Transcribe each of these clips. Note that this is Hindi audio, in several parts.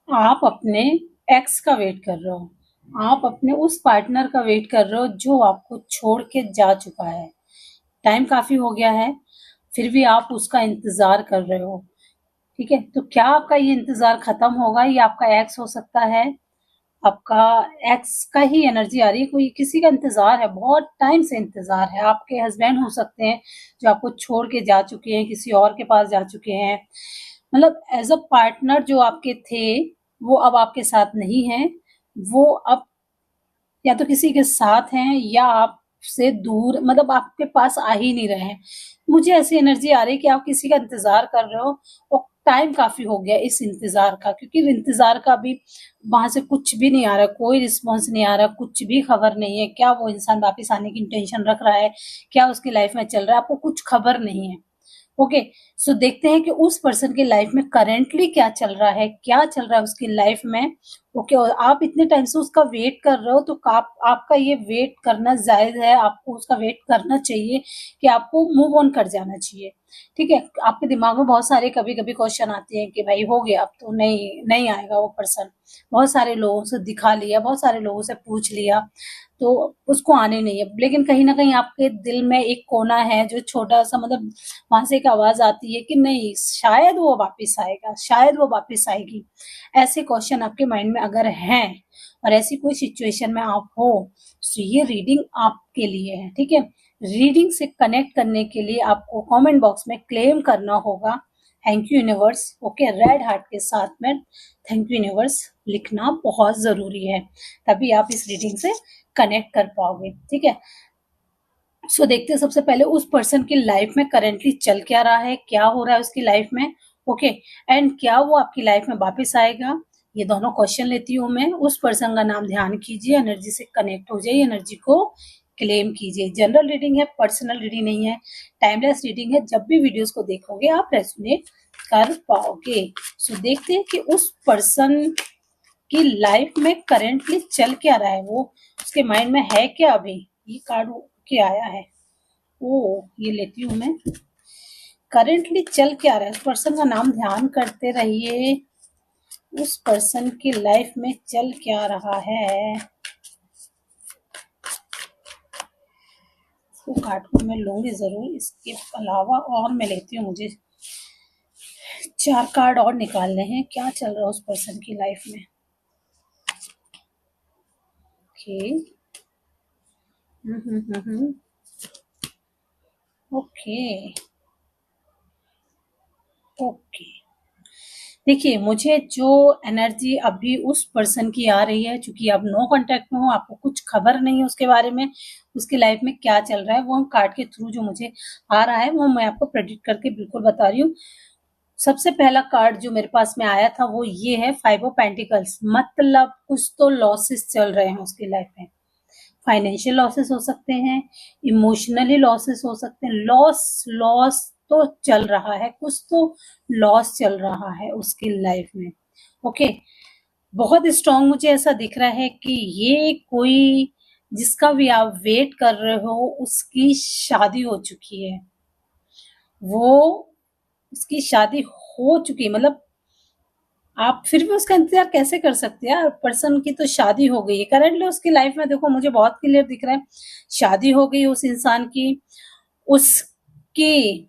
आप अपने एक्स का वेट कर रहे हो, आप अपने उस पार्टनर का वेट कर रहे हो जो आपको छोड़ के जा चुका है। टाइम काफी हो गया है, फिर भी आप उसका इंतजार कर रहे हो। ठीक है, तो क्या आपका ये इंतजार खत्म होगा? ये आपका एक्स हो सकता है, आपका एक्स का ही एनर्जी आ रही है, कोई किसी का इंतजार है, बहुत टाइम से इंतजार है। आपके हस्बैंड हो सकते हैं जो आपको छोड़ के जा चुके हैं, किसी और के पास जा चुके हैं। मतलब एज अ पार्टनर जो आपके थे, वो अब आपके साथ नहीं है। वो अब या तो किसी के साथ हैं या आपसे दूर, मतलब आपके पास आ ही नहीं रहे हैं। मुझे ऐसी एनर्जी आ रही है कि आप किसी का इंतजार कर रहे हो और टाइम काफी हो गया इस इंतजार का, क्योंकि इंतजार का अभी वहां से कुछ भी नहीं आ रहा, कोई रिस्पॉन्स नहीं आ रहा, कुछ भी खबर नहीं है। क्या वो इंसान वापस आने की इंटेंशन रख रहा है, क्या उसकी लाइफ में चल रहा है, आपको कुछ खबर नहीं है। ओके, सो देखते हैं कि उस पर्सन की लाइफ में करेंटली क्या चल रहा है, क्या चल रहा है उसकी लाइफ में। ओके, और आप इतने टाइम से उसका वेट कर रहे हो, तो आपका ये वेट करना जायज है, आपको उसका वेट करना चाहिए कि आपको मूव ऑन कर जाना चाहिए। ठीक है, आपके दिमाग में बहुत सारे कभी कभी क्वेश्चन आते हैं कि भाई हो गया, अब तो नहीं नहीं आएगा वो पर्सन। बहुत सारे लोगों से दिखा लिया, बहुत सारे लोगों से पूछ लिया, तो उसको आने नहीं है। लेकिन कहीं ना कहीं आपके दिल में एक कोना है जो छोटा सा, मतलब वहां से एक आवाज आती है कि नहीं, शायद वो वापस आएगा, शायद वो वापस आएगी। ऐसे क्वेश्चन आपके माइंड में अगर हैं और ऐसी कोई सिचुएशन में आप हो, तो ये रीडिंग आपके लिए है। ठीक है, रीडिंग से कनेक्ट करने के लिए आपको कमेंट बॉक्स में क्लेम करना होगा thank you universe. Okay, red heart के साथ में थैंक यू यूनिवर्स लिखना बहुत जरूरी है, तभी आप इस रीडिंग से कनेक्ट कर पाओगे। ठीक है, सो देखते हैं सबसे पहले उस पर्सन की लाइफ में करेंटली चल क्या रहा है, क्या हो रहा है उसकी लाइफ में। ओके, एंड क्या वो आपकी लाइफ में वापस आएगा। ये दोनों क्वेश्चन लेती हूँ मैं। उस पर्सन का नाम ध्यान कीजिए, एनर्जी से कनेक्ट हो जाइए, एनर्जी को क्लेम कीजिए। जनरल रीडिंग है, पर्सनल रीडिंग नहीं है, टाइमलेस रीडिंग है। जब भी वीडियोस को देखोगे आप रेजोनेट कर पाओगे। सो देखते हैं कि उस पर्सन की लाइफ में करेंटली चल क्या रहा है, वो उसके माइंड में है क्या अभी। ये कार्ड के आया है, ओ ये लेती हूँ मैं। करेंटली चल क्या रहा है, उस पर्सन का नाम ध्यान करते रहिए। उस पर्सन की लाइफ में चल क्या रहा है, इसको कार्ड को मैं लूंगी जरूर। इसके अलावा और मैं लेती हूँ, मुझे 4 कार्ड और निकालने हैं। क्या चल रहा है उस पर्सन की लाइफ में। Okay, okay, okay. देखिए, मुझे जो एनर्जी अभी उस पर्सन की आ रही है, चूंकि आप नो कांटेक्ट में हो, आपको कुछ खबर नहीं है उसके बारे में, उसकी लाइफ में क्या चल रहा है, वो हम कार्ड के थ्रू जो मुझे आ रहा है वो मैं आपको प्रेडिक्ट करके बिल्कुल बता रही हूँ। सबसे पहला कार्ड जो मेरे पास में आया था वो ये है, 5 ऑफ पेंटिकल्स। मतलब कुछ तो लॉसेस चल रहे हैं उसकी लाइफ में। फाइनेंशियल लॉसेस हो सकते हैं, इमोशनली लॉसेस हो सकते हैं। लॉस लॉस तो चल रहा है, कुछ तो लॉस चल रहा है उसकी लाइफ में। ओके, बहुत स्ट्रांग मुझे ऐसा दिख रहा है कि ये कोई, जिसका भी आप वेट कर रहे हो, उसकी शादी हो चुकी है। वो उसकी शादी हो चुकी है, मतलब आप फिर भी उसका इंतजार कैसे कर सकते हैं? पर्सन की तो शादी हो गई है करंटली उसकी लाइफ में। देखो, मुझे बहुत क्लियर दिख रहा है, शादी हो गई उस इंसान की। उसकी,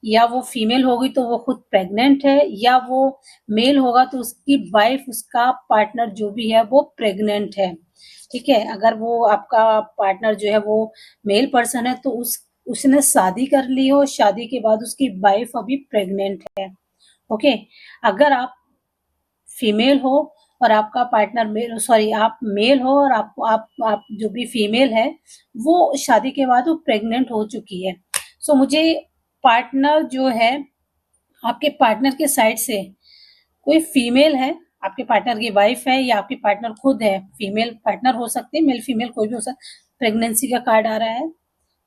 या वो फीमेल होगी तो वो खुद प्रेग्नेंट है, या वो मेल होगा तो उसकी वाइफ, उसका पार्टनर जो भी है वो प्रेग्नेंट है। ठीक है, अगर वो आपका पार्टनर जो है वो मेल पर्सन है तो उसने शादी कर ली हो, शादी के बाद उसकी वाइफ अभी प्रेग्नेंट है। ओके, अगर आप फीमेल हो और आपका पार्टनर मेल, सॉरी आप मेल हो और आप जो भी फीमेल है वो शादी के बाद वो प्रेग्नेंट हो चुकी है। सो मुझे पार्टनर जो है, आपके पार्टनर के साइड से कोई फीमेल है, आपके पार्टनर की वाइफ है या आपके पार्टनर खुद है। फीमेल पार्टनर हो सकते हैं, मेल फीमेल कोई भी हो सकता है। प्रेगनेंसी का कार्ड आ रहा है,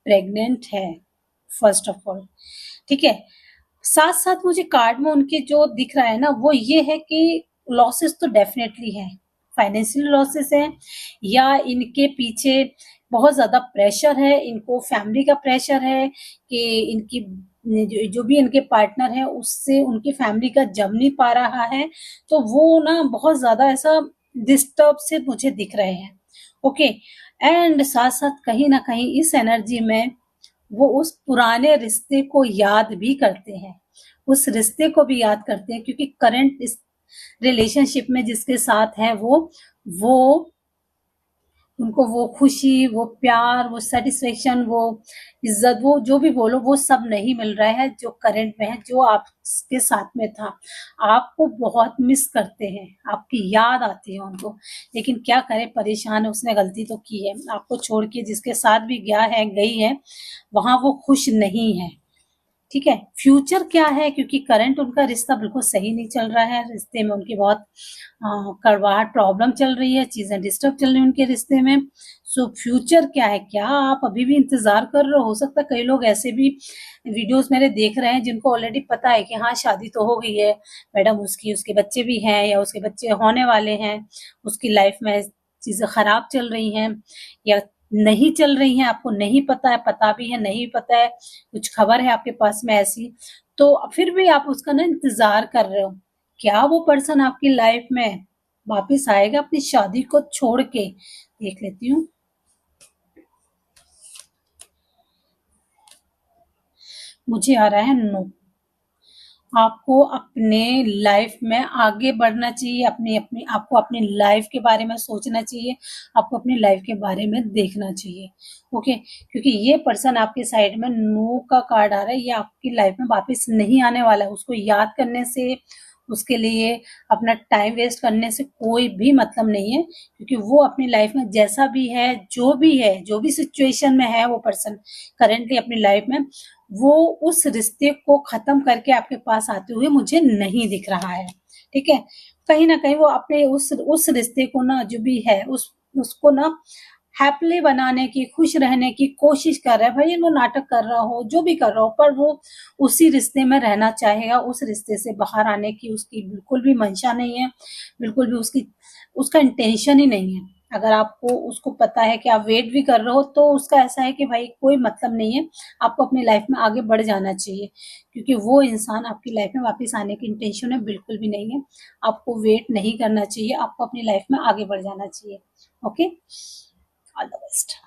प्रेग्नेंट है फर्स्ट ऑफ ऑल। ठीक है, साथ साथ मुझे कार्ड में उनके जो दिख रहा है ना, वो ये है कि लॉसेस तो डेफिनेटली है, फाइनेंशियल लॉसेस है, या इनके पीछे बहुत ज्यादा प्रेशर है, इनको फैमिली का प्रेशर है कि इनकी जो भी इनके पार्टनर है उससे उनकी फैमिली का जम नहीं पा रहा है, तो वो ना बहुत ज्यादा ऐसा डिस्टर्ब से मुझे दिख रहे हैं। ओके, एंड साथ साथ कहीं ना कहीं इस एनर्जी में वो उस पुराने रिश्ते को याद भी करते हैं, उस रिश्ते को भी याद करते हैं, क्योंकि करंट इस रिलेशनशिप में जिसके साथ है वो उनको वो खुशी, वो प्यार, वो सेटिस्फेक्शन, वो इज्जत, वो जो भी बोलो, वो सब नहीं मिल रहा है जो करंट में है, जो आपके साथ में था। आपको बहुत मिस करते हैं, आपकी याद आती है उनको, लेकिन क्या करें, परेशान है, उसने गलती तो की है, आपको छोड़ के जिसके साथ भी गया है, गई है, वहां वो खुश नहीं है। ठीक है, फ्यूचर क्या है, क्योंकि करंट उनका रिश्ता बिल्कुल सही नहीं चल रहा है, रिश्ते में उनकी बहुत कड़वाहट, प्रॉब्लम चल रही है, चीजें डिस्टर्ब चल रही है उनके रिश्ते में। सो फ्यूचर क्या है, क्या आप अभी भी इंतजार कर रहे हो सकता है कई लोग ऐसे भी वीडियोस मेरे देख रहे हैं जिनको ऑलरेडी पता है कि हाँ शादी तो हो गई है मैडम, उसकी उसके बच्चे भी हैं या उसके बच्चे होने वाले हैं, उसकी लाइफ में चीजें खराब चल रही हैं या नहीं चल रही हैं, आपको नहीं पता है, पता भी है नहीं पता है, कुछ खबर है आपके पास में ऐसी, तो फिर भी आप उसका ना इंतजार कर रहे हो। क्या वो पर्सन आपकी लाइफ में वापस आएगा अपनी शादी को छोड़ के? देख लेती हूँ। मुझे आ रहा है नो। आपको अपने लाइफ में आगे बढ़ना चाहिए, अपनी अपनी आपको अपनी लाइफ के बारे में सोचना चाहिए, आपको अपनी लाइफ के बारे में देखना चाहिए। ओके, क्योंकि ये पर्सन आपके साइड में नो का कार्ड आ रहा है, ये आपकी लाइफ में वापस नहीं आने वाला है। उसको याद करने से, उसके लिए अपना टाइम वेस्ट करने से कोई भी मतलब नहीं है, क्योंकि वो अपनी लाइफ में जैसा भी है, जो भी सिचुएशन में है वो पर्सन करेंटली अपनी लाइफ में, वो उस रिश्ते को खत्म करके आपके पास आते हुए मुझे नहीं दिख रहा है। ठीक है, कहीं ना कहीं वो अपने उस रिश्ते को ना, जो भी है उसको ना हैप्पीली बनाने की, खुश रहने की कोशिश कर रहा है। भाई वो नाटक कर रहा हो, जो भी कर रहा हो, पर वो उसी रिश्ते में रहना चाहेगा, उस रिश्ते से बाहर आने की उसकी बिल्कुल भी मंशा नहीं है, बिल्कुल भी उसका इंटेंशन ही नहीं है। अगर आपको उसको पता है कि आप वेट भी कर रहे हो, तो उसका ऐसा है कि भाई कोई मतलब नहीं है, आपको अपनी लाइफ में आगे बढ़ जाना चाहिए, क्योंकि वो इंसान आपकी लाइफ में वापस आने की इंटेंशन में बिल्कुल भी नहीं है। आपको वेट नहीं करना चाहिए, आपको अपनी लाइफ में आगे बढ़ जाना चाहिए। Okay, all the best.